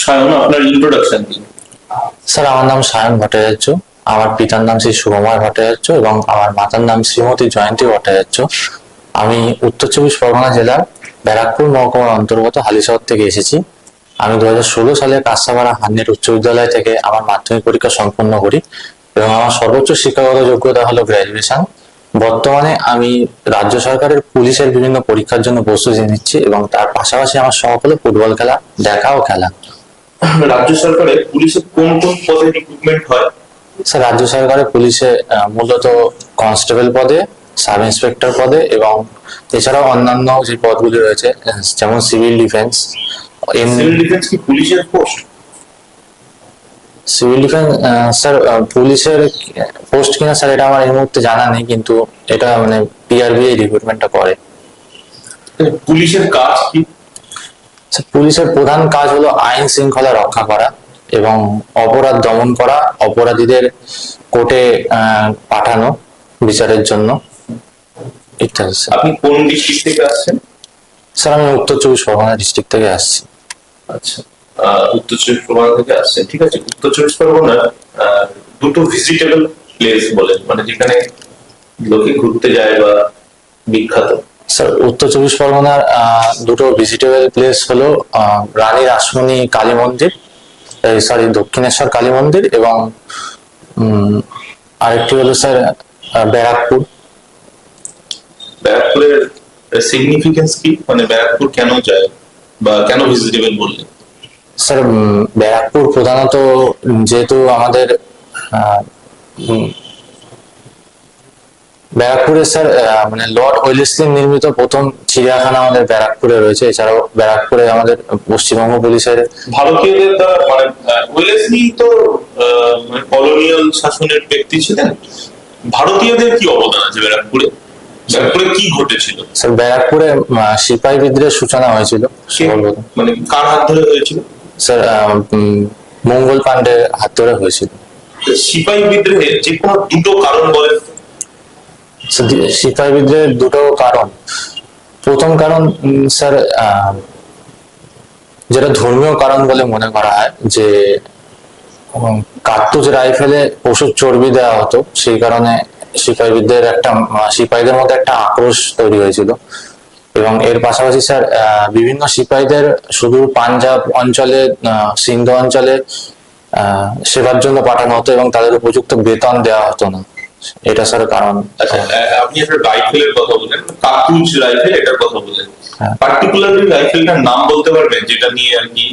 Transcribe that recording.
সায়ন, আপনার ইন্ট্রোডাকশন দিন। স্যার, আমার নাম সায়ন ভট্টাচার্য। আমার পিতার নাম শ্রী শুভময় ভট্টাচার্য এবং আমার মাতার নাম শ্রীমতী জয়ন্তী ভট্টাচার্য। আমি উত্তর চব্বিশ পরগনা জেলার ব্যারাকপুর মহকুমার অন্তর্গত হালিশহর থেকে এসেছি। আমি 2016 সালে কাঁসাপাড়া হান্নেট উচ্চ বিদ্যালয় থেকে আমার মাধ্যমিক পরীক্ষা সম্পন্ন করি এবং আমার সর্বোচ্চ শিক্ষাগত যোগ্যতা হলো গ্র্যাজুয়েশন। বর্তমানে আমি রাজ্য সরকারের পুলিশের বিভিন্ন পরীক্ষার জন্য প্রস্তুতি নিচ্ছি এবং তার পাশাপাশি আমার শখ হলো ফুটবল খেলা দেখা ও খেলা। রাজ্য সরকারের পুলিশের কোন কোন পদে রিক্রুটমেন্ট হয়? স্যার, রাজ্য সরকারের পুলিশে মূলত কনস্টেবল পদে, সাব ইন্সপেক্টর পদে এবং এছাড়াও অন্যান্য যে পদগুলি রয়েছে যেমন সিভিল ডিফেন্স। সিভিল ডিফেন্স কি পুলিশের পোস্ট? সিভিল ডিফেন্স স্যার পুলিশের পোস্ট কিনা স্যার এটা আমার এই মুহূর্তে জানা নেই, কিন্তু এটা মানে পিআরবি রিক্রুটমেন্টটা করে। পুলিশের কাজ কি? স্যার, পুলিশের প্রধান কাজ হলো আইন শৃঙ্খলা রক্ষা করা এবং অপরাধ দমন করা, অপরাধীদের কোর্টে পাঠানো বিচারের জন্য ইত্যাদি। আপনি কোন ডিস্ট্রিক্ট থেকে আসছেন? স্যার, আমি উত্তর চব্বিশ পরগনা ডিস্ট্রিক্ট থেকে আসছি। আচ্ছা, উত্তর চব্বিশ পরগনা থেকে আসছেন, ঠিক আছে। উত্তর চব্বিশ পরগনার দুটো ভিজিটেবল প্লেস বলেন, মানে যেখানে লোকে ঘুরতে যায় বা বিখ্যাত। স্যার, উত্তর চব্বিশ পরগনার দুটো ভিজিটেবল প্লেস হলো রানী রাসমণি কালী মন্দির, দক্ষিণেশ্বর কালী মন্দির এবং আরেকটি হলো স্যার ব্যারাকপুর। ব্যারাকপুরের সিগনিফিকেন্স কি, মানে ব্যারাকপুর কেন যায় বা কেন ভিজিটেবল বললেন? স্যার, ব্যারাকপুর প্রধানত যেহেতু আমাদের ব্যারাকপুরে স্যার মানে লর্ড ওয়েলেসলি নির্মিত প্রথম চিড়িয়াখানা আমাদের ব্যারাকপুরে রয়েছে। এছাড়াও ব্যারাকপুরে আমাদের পশ্চিমবঙ্গ পুলিশের ভারতীয়দের দ্বারা, মানে ওয়েলেসলি তো কলোনিয়াল শাসনের ব্যক্তি ছিলেন। ভারতীয়দের কি অবদান আছে ব্যারাকপুরে? ব্যারাকপুরে কি ঘটেছিল? স্যার, ব্যারাকপুরে সিপাহী বিদ্রোহের সূচনা হয়েছিল। মানে কার হাত ধরে হয়েছিল? স্যার, মঙ্গল পান্ডের হাত ধরে হয়েছিল। সিপাহী বিদ্রোহের যে কোনো দুটো কারণ বলেন। সিপাহী বিদ্রোহের দুটো কারণ। প্রথম কারণ স্যার যেটা ধর্মীয় কারণ বলে মনে করা হয়, যে কার্তুজ রাইফেলে পশুর চর্বি দেওয়া হতো, সেই কারণে সিপাহী বিদ্রোহের একটা সিপাহীদের মধ্যে একটা আক্রোশ তৈরি হয়েছিল। এবং এর পাশাপাশি স্যার বিভিন্ন সিপাহীদের শুধু পাঞ্জাব অঞ্চলে, সিন্ধু অঞ্চলে সেবার জন্য পাঠানো হতো এবং তাদের উপযুক্ত বেতন দেওয়া হতো না। এটা স্যার কারণ। আচ্ছা, আপনি একটা রাইফেলের কথা বললেন, কার্তুজ রাইফেল, এটার কথা বললেন। পার্টিকুলারলি রাইফেলটার নাম বলতে পারবেন যেটা নিয়ে আর কি